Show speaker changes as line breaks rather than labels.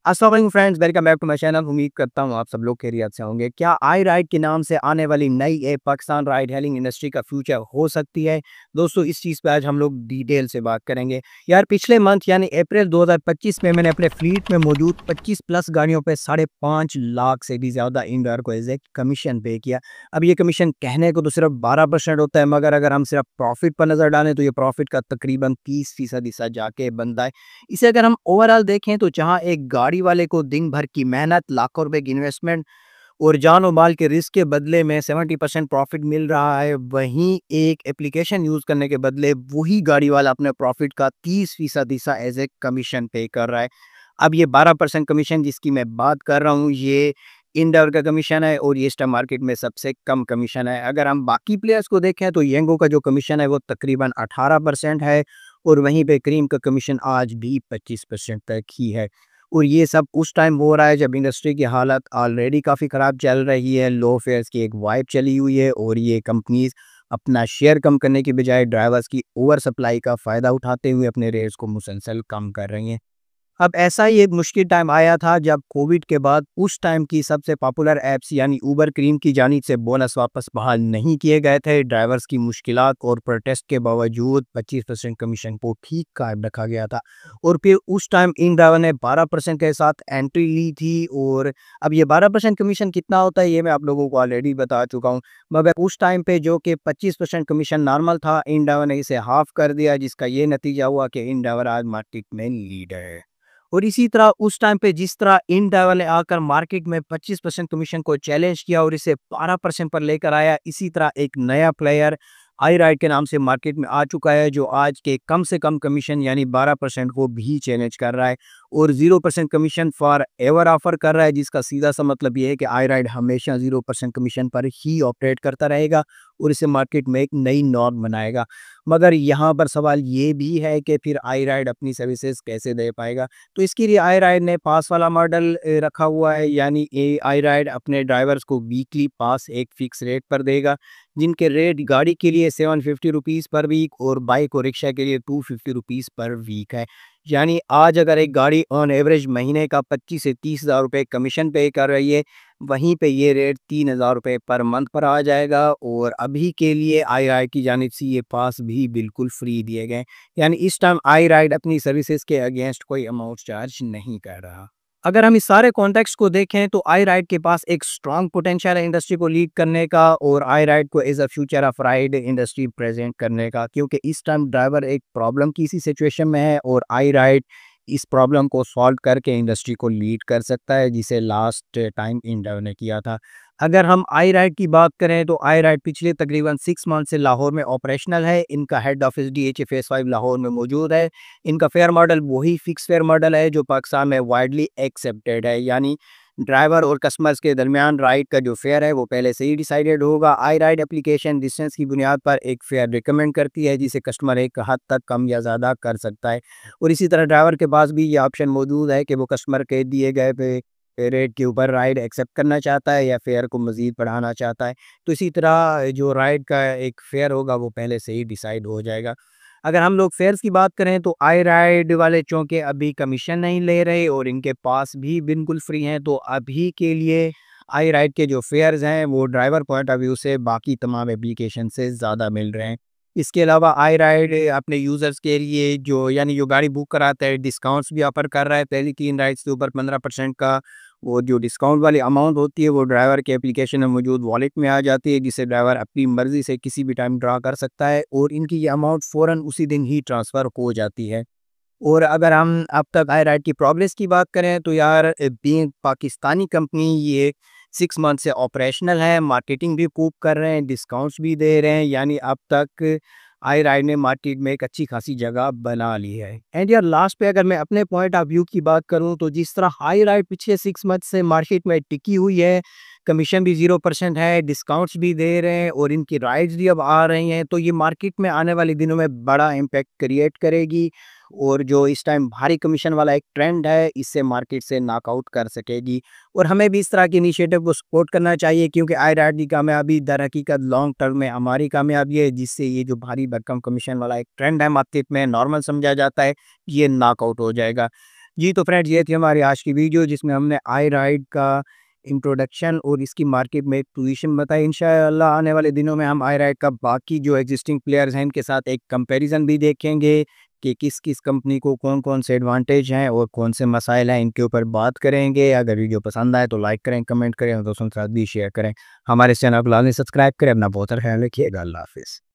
अस्सलाम वालेकुम friends, welcome back to my channel. उम्मीद करता हूँ आप सब लोग खैरियत से होंगे। क्या आई राइड के नाम से आने वाली नई app Pakistan ride hailing industry का फ्यूचर हो सकती है? दोस्तों, इस चीज़ पे आज हम लोग डिटेल से बात करेंगे। यार, पिछले मंथ यानी अप्रैल 2025 में मैंने अपने फ्लीट में मौजूद 25 प्लस गाड़ियों पे 5.5 लाख से भी ज़्यादा इंडिया को एज ए कमीशन पे किया। अब ये कमीशन कहने को तो सिर्फ 12% होता है, मगर अगर हम सिर्फ प्रॉफिट पर नज़र डालें तो ये प्रॉफिट का तकरीबन 30% हिस्सा जाके बनता है। इसे अगर हम ओवरऑल देखें तो जहां एक गाड़ी वाले को दिन भर की मेहनत, लाखों रुपए की इन्वेस्टमेंट और जान और माल के रिस्क के बदले में 70% प्रॉफिट मिल रहा है, वहीं एक एप्लीकेशन यूज करने के बदले वही गाड़ी वाला अपने प्रॉफिट का 30% हिस्सा एज ए कमीशन पे कर रहा है। अब ये 12% कमीशन जिसकी मैं बात कर रहा हूँ, ये इंडोर का कमीशन है और ये स्टॉक मार्केट में सबसे कम कमीशन है। अगर हम बाकी प्लेयर्स को देखें तो येंगो का जो कमीशन है वो तकरीबन 18% है और वहीं पे क्रीम का कमीशन आज भी 25% तक ही है। और ये सब उस टाइम हो रहा है जब इंडस्ट्री की हालत ऑलरेडी काफ़ी ख़राब चल रही है, लो फेयर्स की एक वाइब चली हुई है और ये कंपनीज़ अपना शेयर कम करने की बजाय ड्राइवर्स की ओवर सप्लाई का फ़ायदा उठाते हुए अपने रेट्स को मुसलसल कम कर रही हैं। अब ऐसा ही एक मुश्किल टाइम आया था जब कोविड के बाद उस टाइम की सबसे पॉपुलर ऐप्स यानी उबर क्रीम की जानिब से बोनस वापस बहाल नहीं किए गए थे। ड्राइवर्स की मुश्किलात और प्रोटेस्ट के बावजूद 25% कमीशन को ठीक कायम रखा गया था और फिर उस टाइम इन ड्राइवर ने 12% के साथ एंट्री ली थी। और अब ये 12% कमीशन कितना होता है ये मैं आप लोगों को ऑलरेडी बता चुका हूँ, मगर उस टाइम पे जो कि 25% कमीशन नॉर्मल था, इन ड्राइवर ने इसे हाफ कर दिया, जिसका ये नतीजा हुआ कि इन ड्राइवर आज मार्केट में लीडर है। और इसी तरह उस टाइम पे जिस तरह इन ड्राइवर ने आकर मार्केट में 25% कमीशन को चैलेंज किया और इसे 12% पर लेकर आया, इसी तरह एक नया प्लेयर आई राइड के नाम से मार्केट में आ चुका है जो आज के कम से कम कमीशन यानी 12% को भी चैलेंज कर रहा है और 0% कमीशन फॉर एवर ऑफर कर रहा है, जिसका सीधा सा मतलब ये है कि आई राइड हमेशा 0% कमीशन पर ही ऑपरेट करता रहेगा और इसे मार्केट में एक नई नॉर्म बनाएगा। मगर यहाँ पर सवाल ये भी है कि फिर आई राइड अपनी सर्विसेज कैसे दे पाएगा। तो इसके लिए आई राइड ने पास वाला मॉडल रखा हुआ है, यानी ए आई राइड अपने ड्राइवर्स को वीकली पास एक फिक्स रेट पर देगा, जिनके रेट गाड़ी के लिए 750 रुपीज़ पर वीक और बाइक और रिक्शा के लिए 250 रुपीज़ पर वीक है। यानी आज अगर एक गाड़ी ऑन एवरेज महीने का 25 से 30 हज़ार रुपये कमीशन पे कर रही है, वहीं पे ये रेट 3,000 रुपये पर मंथ पर आ जाएगा और अभी के लिए आई राइड की जानिब से ये पास भी बिल्कुल फ्री दिए गए। यानी इस टाइम आई राइड अपनी सर्विसेज के अगेंस्ट कोई अमाउंट चार्ज नहीं कर रहा। अगर हम इस सारे कॉन्टेक्स्ट को देखें तो आई राइड के पास एक स्ट्रॉन्ग पोटेंशियल है इंडस्ट्री को लीड करने का और आई राइड को as a future of ride industry present करने का, क्योंकि इस टाइम ड्राइवर एक प्रॉब्लम की सी सिचुएशन में है और आई राइड इस प्रॉब्लम को सॉल्व करके इंडस्ट्री को लीड कर सकता है, जिसे लास्ट टाइम इंडिया ने किया था। अगर हम आई राइड की बात करें तो आई राइड पिछले तकरीबन 6 मंथ से लाहौर में ऑपरेशनल है। इनका head office DHA face 5 Lahore में मौजूद है। इनका फेयर मॉडल वही फिक्स फेयर मॉडल है जो पाकिस्तान में वाइडली एक्सेप्टेड है, यानी ड्राइवर और कस्टमर्स के दरमियान राइड का जो फेयर है वो पहले से ही डिसाइडेड होगा। आई राइड एप्लीकेशन डिस्टेंस की बुनियाद पर एक फेयर रिकमेंड करती है, जिसे कस्टमर एक हद तक कम या ज़्यादा कर सकता है और इसी तरह ड्राइवर के पास भी ये ऑप्शन मौजूद है कि वो कस्टमर के दिए गए पे रेट के ऊपर राइड एक्सेप्ट करना चाहता है या फेयर को मज़ीद बढ़ाना चाहता है। तो इसी तरह जो राइड का एक फेयर होगा वो पहले से ही डिसाइड हो जाएगा। अगर हम लोग फेयर्स की बात करें तो आई राइड वाले चूँकि अभी कमीशन नहीं ले रहे और इनके पास भी बिल्कुल फ्री हैं, तो अभी के लिए आई राइड के जो फेयर्स हैं वो ड्राइवर पॉइंट ऑफ व्यू से बाकी तमाम एप्लीकेशन से ज़्यादा मिल रहे हैं। इसके अलावा आई राइड अपने यूज़र्स के लिए जो गाड़ी बुक कराता है डिस्काउंट्स भी ऑफ़र कर रहा है। पहली 3 राइड्स के ऊपर 15% का वो जो डिस्काउंट वाली अमाउंट होती है वो ड्राइवर के एप्लीकेशन में मौजूद वॉलेट में आ जाती है, जिसे ड्राइवर अपनी मर्ज़ी से किसी भी टाइम ड्रा कर सकता है और इनकी ये अमाउंट फ़ौरन उसी दिन ही ट्रांसफ़र हो जाती है। और अगर हम अब तक आई राइड की प्रोग्रेस की बात करें तो यार, बीइंग पाकिस्तानी कंपनी ये 6 मंथ से ऑपरेशनल है, मार्केटिंग भी खूब कर रहे हैं, डिस्काउंट्स भी दे रहे हैं, यानी अब तक आई राइड ने मार्केट में एक अच्छी खासी जगह बना ली है। एंड यार, लास्ट पे अगर मैं अपने पॉइंट ऑफ व्यू की बात करूं तो जिस तरह आई राइड पिछले 6 मंथ से मार्केट में टिकी हुई है, कमीशन भी 0% है, डिस्काउंट्स भी दे रहे हैं और इनकी राइड्स भी अब आ रही हैं, तो ये मार्केट में आने वाले दिनों में बड़ा इम्पैक्ट क्रिएट करेगी और जो इस टाइम भारी कमीशन वाला एक ट्रेंड है, इससे मार्केट से नॉकआउट कर सकेगी। और हमें भी इस तरह के इनिशिएटिव को सपोर्ट करना चाहिए, क्योंकि आई राइड की कामयाबी दर हकीकत लॉन्ग टर्म में हमारी कामयाबी है, जिससे ये जो भारी भरकम कमीशन वाला एक ट्रेंड है मार्केट में नॉर्मल समझा जाता है, ये नॉकआउट हो जाएगा। जी, तो फ्रेंड्स ये थी हमारी आज की वीडियो जिसमें हमने iRide का इंट्रोडक्शन और इसकी मार्केट में एक पोजीशन बताई। इंशाअल्लाह आने वाले दिनों में हम iRide का बाकी जो एक्जिस्टिंग प्लेयर्स हैं इनके साथ एक कंपैरिज़न भी देखेंगे कि किस-किस कंपनी को कौन-कौन से एडवांटेज हैं और कौन से मसाइल हैं, इनके ऊपर बात करेंगे। अगर वीडियो पसंद आए तो लाइक करें, कमेंट करें और दोस्तों के साथ भी शेयर करें। हमारे चैनल को लाज़मी सब्सक्राइब करें। अपना बहुत सारा ख्याल रखिएगा। अल्लाह हाफ़िज़।